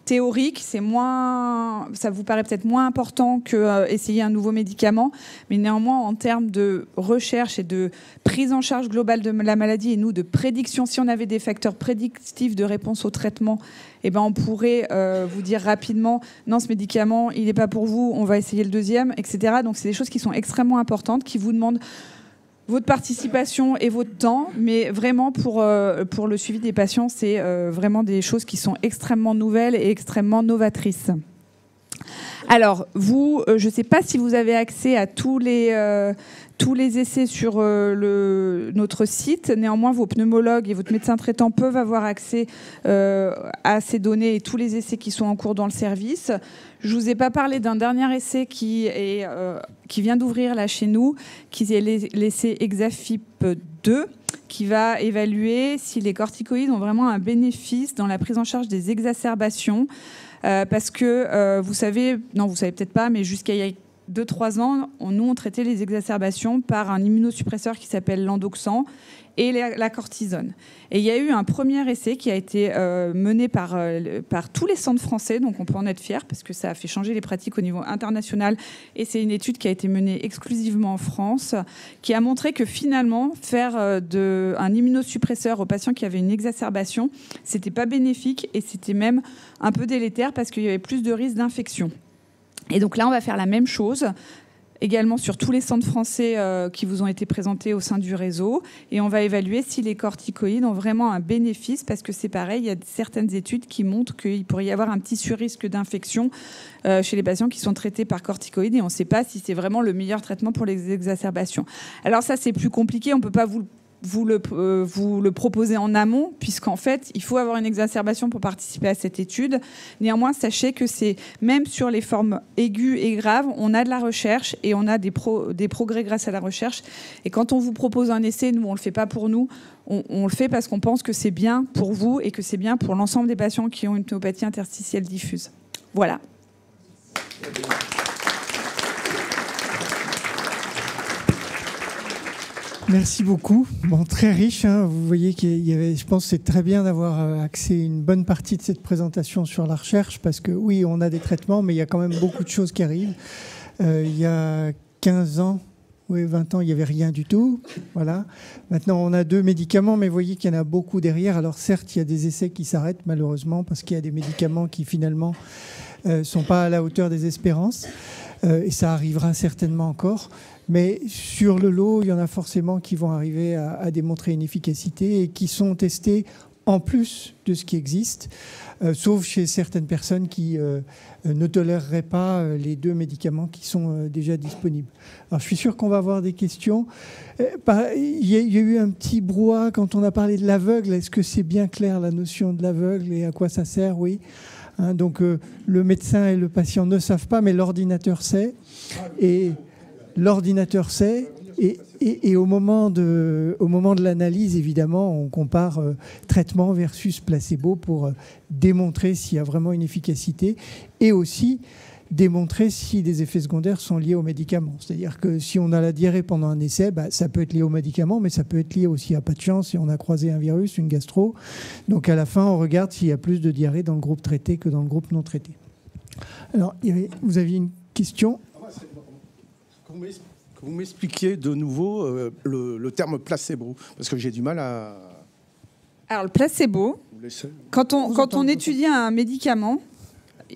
théorique, ça vous paraît peut-être moins important qu'essayer un nouveau médicament, mais néanmoins, en termes de recherche et de prise en charge globale de la maladie, et nous, de prédiction, si on avait des facteurs prédictifs de réponse au traitement, eh ben, on pourrait vous dire rapidement, non, ce médicament, il n'est pas pour vous, on va essayer le deuxième, etc. Donc, c'est des choses qui sont extrêmement importantes, qui vous demandent votre participation et votre temps, mais vraiment pour le suivi des patients, c'est vraiment des choses qui sont extrêmement nouvelles et extrêmement novatrices. Alors, vous, je ne sais pas si vous avez accès à tous les essais sur notre site. Néanmoins, vos pneumologues et votre médecin traitant peuvent avoir accès à ces données et tous les essais qui sont en cours dans le service. Je ne vous ai pas parlé d'un dernier essai qui vient d'ouvrir là chez nous, qui est l'essai Hexafip 2, qui va évaluer si les corticoïdes ont vraiment un bénéfice dans la prise en charge des exacerbations. Parce que vous savez peut-être pas, mais jusqu'à il y a 2-3 ans, on traitait les exacerbations par un immunosuppresseur qui s'appelle l'endoxan et la cortisone. Et il y a eu un premier essai qui a été mené par tous les centres français, donc on peut en être fier parce que ça a fait changer les pratiques au niveau international. Et c'est une étude qui a été menée exclusivement en France, qui a montré que finalement, faire un immunosuppresseur aux patients qui avaient une exacerbation, c'était pas bénéfique et c'était même un peu délétère parce qu'il y avait plus de risques d'infection. Et donc là, on va faire la même chose également sur tous les centres français qui vous ont été présentés au sein du réseau. Et on va évaluer si les corticoïdes ont vraiment un bénéfice, parce que c'est pareil, il y a certaines études qui montrent qu'il pourrait y avoir un petit surrisque d'infection chez les patients qui sont traités par corticoïdes, et on ne sait pas si c'est vraiment le meilleur traitement pour les exacerbations. Alors ça, c'est plus compliqué, on ne peut pas vous le proposez en amont, puisqu'en fait, il faut avoir une exacerbation pour participer à cette étude. Néanmoins, sachez que c'est même sur les formes aiguës et graves, on a de la recherche et on a des progrès grâce à la recherche. Et quand on vous propose un essai, nous, on ne le fait pas pour nous, on le fait parce qu'on pense que c'est bien pour vous et que c'est bien pour l'ensemble des patients qui ont une pneumopathie interstitielle diffuse. Voilà. Merci beaucoup. Bon, très riche. Hein. Vous voyez qu'il y avait, je pense que c'est très bien d'avoir axé une bonne partie de cette présentation sur la recherche, parce que oui, on a des traitements, mais il y a quand même beaucoup de choses qui arrivent. Il y a 15 ans, oui, 20 ans, il n'y avait rien du tout. Voilà. Maintenant, on a 2 médicaments, mais vous voyez qu'il y en a beaucoup derrière. Alors certes, il y a des essais qui s'arrêtent, malheureusement, parce qu'il y a des médicaments qui finalement ne sont pas à la hauteur des espérances. Et ça arrivera certainement encore. Mais sur le lot, il y en a forcément qui vont arriver à démontrer une efficacité et qui sont testés en plus de ce qui existe, sauf chez certaines personnes qui ne toléreraient pas les 2 médicaments qui sont déjà disponibles. Alors, je suis sûr qu'on va avoir des questions. Il y a eu un petit brouhaha quand on a parlé de l'aveugle. Est-ce que c'est bien clair, la notion de l'aveugle, et à quoi ça sert? Oui. Hein, donc, le médecin et le patient ne savent pas, mais l'ordinateur sait. Et l'ordinateur sait, et au moment de l'analyse, évidemment, on compare traitement versus placebo pour démontrer s'il y a vraiment une efficacité, et aussi démontrer si des effets secondaires sont liés aux médicaments. C'est-à-dire que si on a la diarrhée pendant un essai, ça peut être lié aux médicaments, mais ça peut être lié aussi à pas de chance si on a croisé un virus, une gastro. Donc à la fin, on regarde s'il y a plus de diarrhée dans le groupe traité que dans le groupe non traité. Alors, vous aviez une question ? Que vous m'expliquiez de nouveau le terme placebo, parce que j'ai du mal à... Alors, le placebo, quand on étudie un médicament,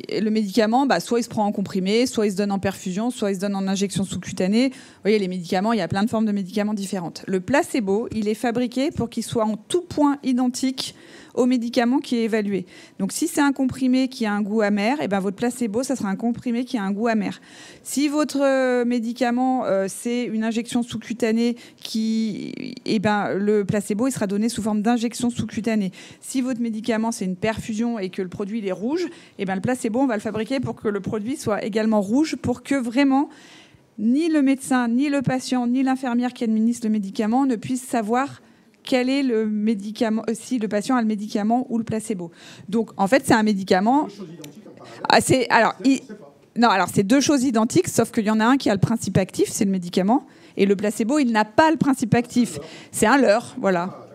le médicament, soit il se prend en comprimé, soit il se donne en perfusion, soit il se donne en injection sous-cutanée. Vous voyez, les médicaments, il y a plein de formes de médicaments différentes. Le placebo, il est fabriqué pour qu'il soit en tout point identique au médicament qui est évalué. Donc, si c'est un comprimé qui a un goût amer, votre placebo, ça sera un comprimé qui a un goût amer. Si votre médicament, c'est une injection sous-cutanée, le placebo, il sera donné sous forme d'injection sous-cutanée. Si votre médicament, c'est une perfusion et que le produit il est rouge, le placebo, on va le fabriquer pour que le produit soit également rouge, pour que vraiment ni le médecin, ni le patient, ni l'infirmière qui administre le médicament ne puissent savoir quel est le médicament, si le patient a le médicament ou le placebo. Donc, en fait, c'est un médicament... c'est 2 choses identiques, sauf qu'il y en a un qui a le principe actif, c'est le médicament, et le placebo, il n'a pas le principe actif. C'est un leurre, voilà.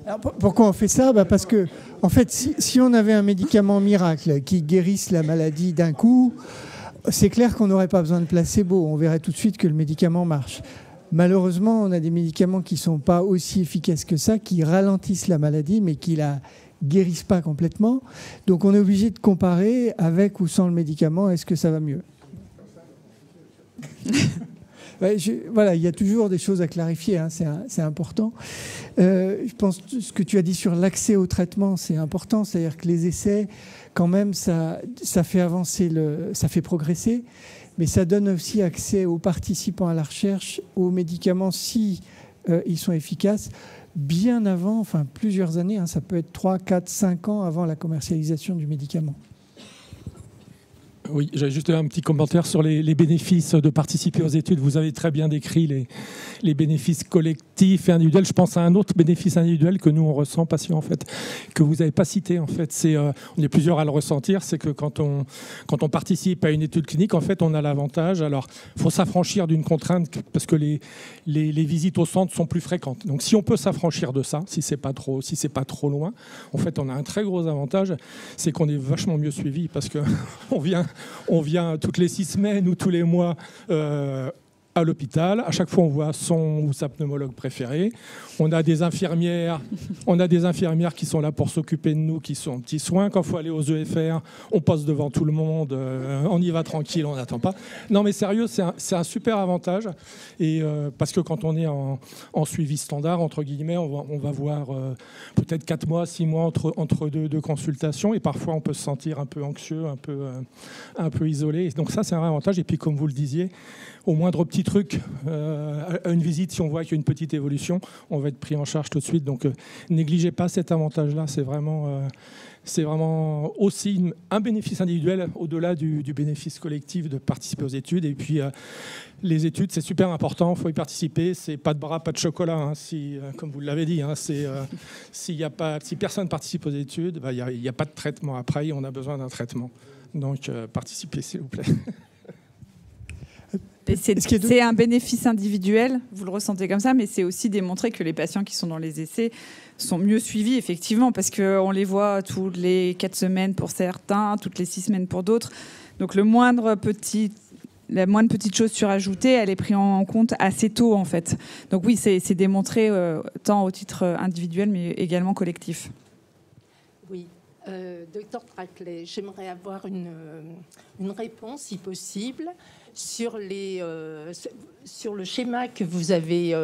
Alors, pourquoi on fait ça ? Parce que, en fait, si on avait un médicament miracle qui guérisse la maladie d'un coup, c'est clair qu'on n'aurait pas besoin de placebo. On verrait tout de suite que le médicament marche. Malheureusement, on a des médicaments qui ne sont pas aussi efficaces que ça, qui ralentissent la maladie, mais qui la guérissent pas complètement. Donc, on est obligé de comparer avec ou sans le médicament. Est-ce que ça va mieux ? Voilà, il y a toujours des choses à clarifier, hein, c'est important. Je pense que ce que tu as dit sur l'accès au traitement, c'est important. C'est-à-dire que les essais, quand même, ça fait avancer, ça fait progresser. Mais ça donne aussi accès aux participants à la recherche, aux médicaments, si ils sont efficaces, bien avant, enfin plusieurs années, hein, ça peut être 3, 4, 5 ans avant la commercialisation du médicament. Oui, j'avais juste un petit commentaire sur les bénéfices de participer aux études. Vous avez très bien décrit les bénéfices collectifs et individuels. Je pense à un autre bénéfice individuel que nous, on ressent, patient, en fait, que vous n'avez pas cité. En fait, on est plusieurs à le ressentir. C'est que quand on participe à une étude clinique, en fait, on a l'avantage. Alors, il faut s'affranchir d'une contrainte parce que les visites au centre sont plus fréquentes. Donc, si on peut s'affranchir de ça, si c'est pas trop loin, en fait, on a un très gros avantage, c'est qu'on est vachement mieux suivi parce que on vient toutes les 6 semaines ou tous les mois à l'hôpital. À chaque fois, on voit son ou sa pneumologue préférée. On a des infirmières qui sont là pour s'occuper de nous, qui sont en petits soins. Quand il faut aller aux EFR, on passe devant tout le monde, on y va tranquille, on n'attend pas. Non, mais sérieux, c'est un super avantage. Et parce que quand on est en suivi standard, entre guillemets, on va voir peut-être 4 mois, 6 mois entre deux consultations. Et parfois, on peut se sentir un peu anxieux, un peu isolé. Et donc ça, c'est un vrai avantage. Et puis, comme vous le disiez, au moindre petit truc, à une visite, si on voit qu'il y a une petite évolution, on va être pris en charge tout de suite. Donc, négligez pas cet avantage-là. C'est vraiment aussi un bénéfice individuel au-delà du bénéfice collectif de participer aux études. Et puis, les études, c'est super important. Il faut y participer. C'est pas de bras, pas de chocolat. Hein. Comme vous l'avez dit, hein, si personne ne participe aux études, il n'y a pas de traitement après. On a besoin d'un traitement. Donc, participez, s'il vous plaît. C'est un bénéfice individuel, vous le ressentez comme ça, mais c'est aussi démontré que les patients qui sont dans les essais sont mieux suivis, effectivement, parce qu'on les voit toutes les 4 semaines pour certains, toutes les 6 semaines pour d'autres. Donc la moindre petite chose surajoutée, elle est prise en compte assez tôt, en fait. Donc oui, c'est démontré tant au titre individuel, mais également collectif. Oui. Docteur Traclet, j'aimerais avoir une réponse, si possible, sur le schéma que vous avez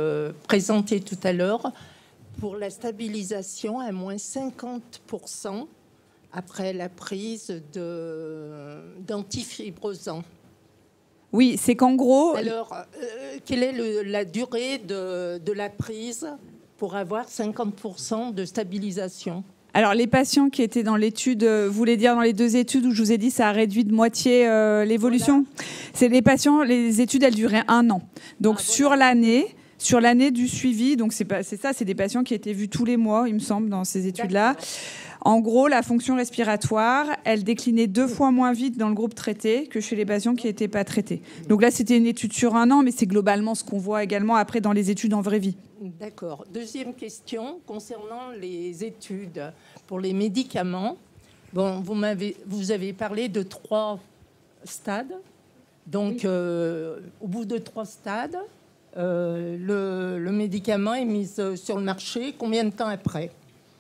présenté tout à l'heure pour la stabilisation à moins 50% après la prise d'antifibrosants. Oui, c'est qu'en gros... Alors, quelle est la durée de la prise pour avoir 50% de stabilisation ? Alors, les patients qui étaient dans l'étude, vous voulez dire dans les 2 études où je vous ai dit ça a réduit de moitié l'évolution ? Voilà. C'est les patients, les études, elles duraient 1 an. Donc, sur l'année du suivi, donc c'est des patients qui étaient vus tous les mois, il me semble, dans ces études-là. En gros, la fonction respiratoire, elle déclinait 2 fois moins vite dans le groupe traité que chez les patients qui n'étaient pas traités. Donc là, c'était une étude sur 1 an, mais c'est globalement ce qu'on voit également après dans les études en vraie vie. D'accord. Deuxième question concernant les études pour les médicaments. Bon, vous avez parlé de 3 stades. Donc, oui. Au bout de 3 stades, le médicament est mis sur le marché. Combien de temps après ?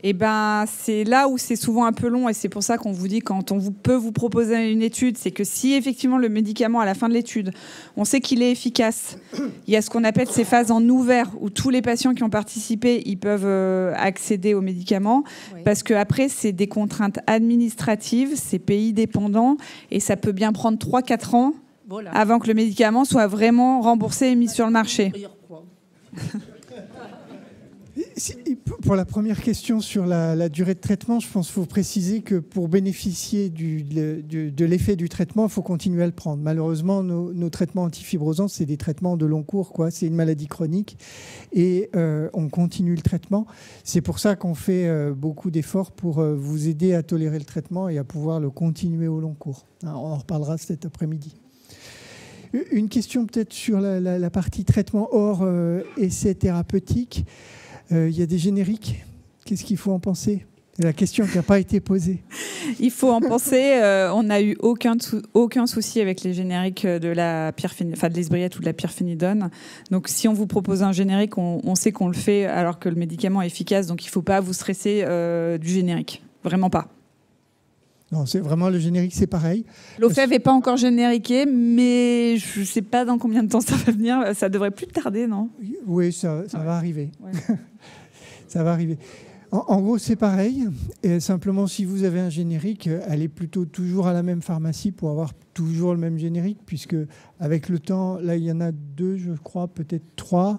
Eh ben, c'est là où c'est souvent un peu long, et c'est pour ça qu'on vous dit, quand on peut vous proposer une étude, c'est que si effectivement le médicament, à la fin de l'étude, on sait qu'il est efficace, il y a ce qu'on appelle ces phases en ouvert, où tous les patients qui ont participé, ils peuvent accéder aux médicaments, oui. Parce qu'après, c'est des contraintes administratives, c'est pays dépendant, et ça peut bien prendre 3-4 ans avant que le médicament soit vraiment remboursé et mis sur le marché. Pour la première question sur la durée de traitement, je pense qu'il faut préciser que pour bénéficier de l'effet du traitement, il faut continuer à le prendre. Malheureusement, nos traitements antifibrosants, c'est des traitements de long cours, quoi. C'est une maladie chronique et on continue le traitement. C'est pour ça qu'on fait beaucoup d'efforts pour vous aider à tolérer le traitement et à pouvoir le continuer au long cours. On en reparlera cet après-midi. Une question peut-être sur la partie traitement hors essai thérapeutique. Il y a des génériques. Qu'est-ce qu'il faut en penser ? C'est la question qui n'a pas été posée. Il faut en penser. On n'a eu aucun souci avec les génériques de de l'esbriette ou de la pyrphénidone. Donc, si on vous propose un générique, on sait qu'on le fait alors que le médicament est efficace. Donc, il ne faut pas vous stresser du générique. Vraiment pas. Non, c'est vraiment le générique, c'est pareil. L'OFEV n'est pas encore génériqué, mais je ne sais pas dans combien de temps ça va venir. Ça devrait plus tarder, non ? Oui, ça va arriver. Ouais. Ça va arriver. En gros, c'est pareil. Et simplement, si vous avez un générique, allez plutôt toujours à la même pharmacie pour avoir toujours le même générique, puisque avec le temps, là, il y en a 2, je crois, peut-être 3.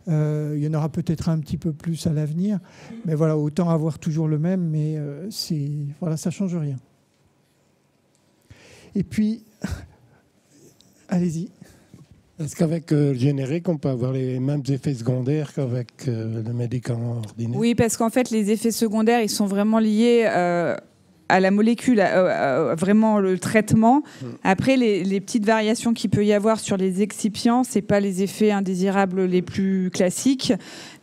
Il y en aura peut-être un petit peu plus à l'avenir. Mais voilà, autant avoir toujours le même, mais ça ne change rien. Et puis, allez-y. Est-ce qu'avec le générique, on peut avoir les mêmes effets secondaires qu'avec le médicament ordinaire ? Oui, parce qu'en fait, les effets secondaires, ils sont vraiment liés à la molécule, vraiment le traitement. Après, les petites variations qu'il peut y avoir sur les excipients, ce n'est pas les effets indésirables les plus classiques.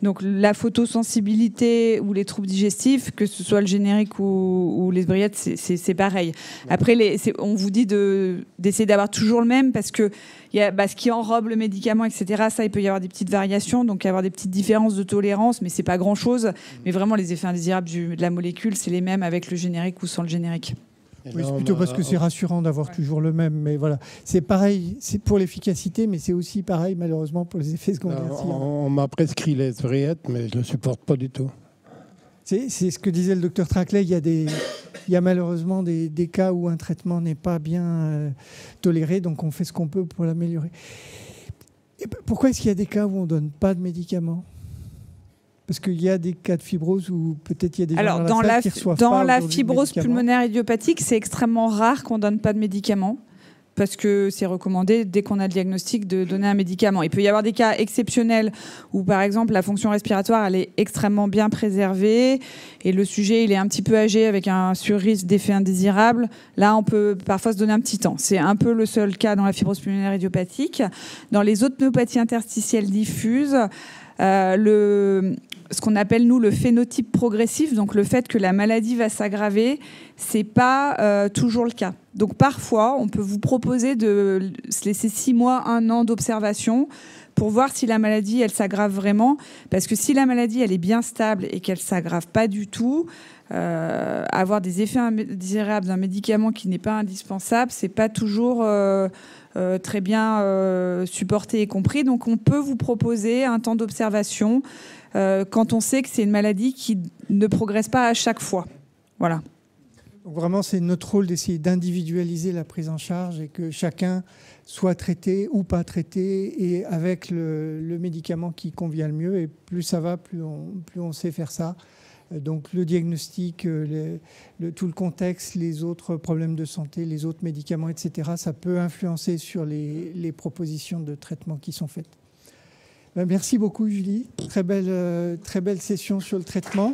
Donc la photosensibilité ou les troubles digestifs, que ce soit le générique ou les brillettes, c'est pareil. Après, on vous dit d'essayer d'avoir toujours le même parce que ce qui enrobe le médicament, etc., ça, il peut y avoir des petites variations, donc il y avoir des petites différences de tolérance, mais c'est pas grand-chose. Mais vraiment, les effets indésirables de la molécule, c'est les mêmes avec le générique ou sans le générique. Oui, c'est plutôt parce que c'est rassurant d'avoir toujours le même. Mais voilà, c'est pareil, c'est pour l'efficacité, mais c'est aussi pareil, malheureusement, pour les effets secondaires. On m'a prescrit les vrillettes, mais je ne le supporte pas du tout. C'est ce que disait le docteur Traclay. Il y a malheureusement des cas où un traitement n'est pas bien toléré, donc on fait ce qu'on peut pour l'améliorer. Pourquoi est-ce qu'il y a des cas où on ne donne pas de médicaments ? Parce qu'il y a des cas de fibrose où peut-être il y a des gens dans la salle qui reçoivent pas dans la fibrose pulmonaire idiopathique, c'est extrêmement rare qu'on ne donne pas de médicaments parce que c'est recommandé, dès qu'on a le diagnostic, de donner un médicament. Il peut y avoir des cas exceptionnels où, par exemple, la fonction respiratoire elle est extrêmement bien préservée et le sujet il est un petit peu âgé avec un surrisque d'effet indésirable. Là, on peut parfois se donner un petit temps. C'est un peu le seul cas dans la fibrose pulmonaire idiopathique. Dans les autres pneumopathies interstitielles diffuses, ce qu'on appelle, nous, le phénotype progressif, donc le fait que la maladie va s'aggraver, c'est pas toujours le cas. Donc parfois, on peut vous proposer de se laisser 6 mois, 1 an d'observation pour voir si la maladie, elle s'aggrave vraiment. Parce que si la maladie, elle est bien stable et qu'elle s'aggrave pas du tout, avoir des effets indésirables d'un médicament qui n'est pas indispensable, c'est pas toujours très bien supporté et compris. Donc on peut vous proposer un temps d'observation quand on sait que c'est une maladie qui ne progresse pas à chaque fois. Voilà. Donc vraiment, c'est notre rôle d'essayer d'individualiser la prise en charge et que chacun soit traité ou pas traité et avec le médicament qui convient le mieux. Et plus ça va, plus on sait faire ça. Donc le diagnostic, tout le contexte, les autres problèmes de santé, les autres médicaments, etc., ça peut influencer sur les propositions de traitement qui sont faites. Merci beaucoup, Julie. Très belle session sur le traitement.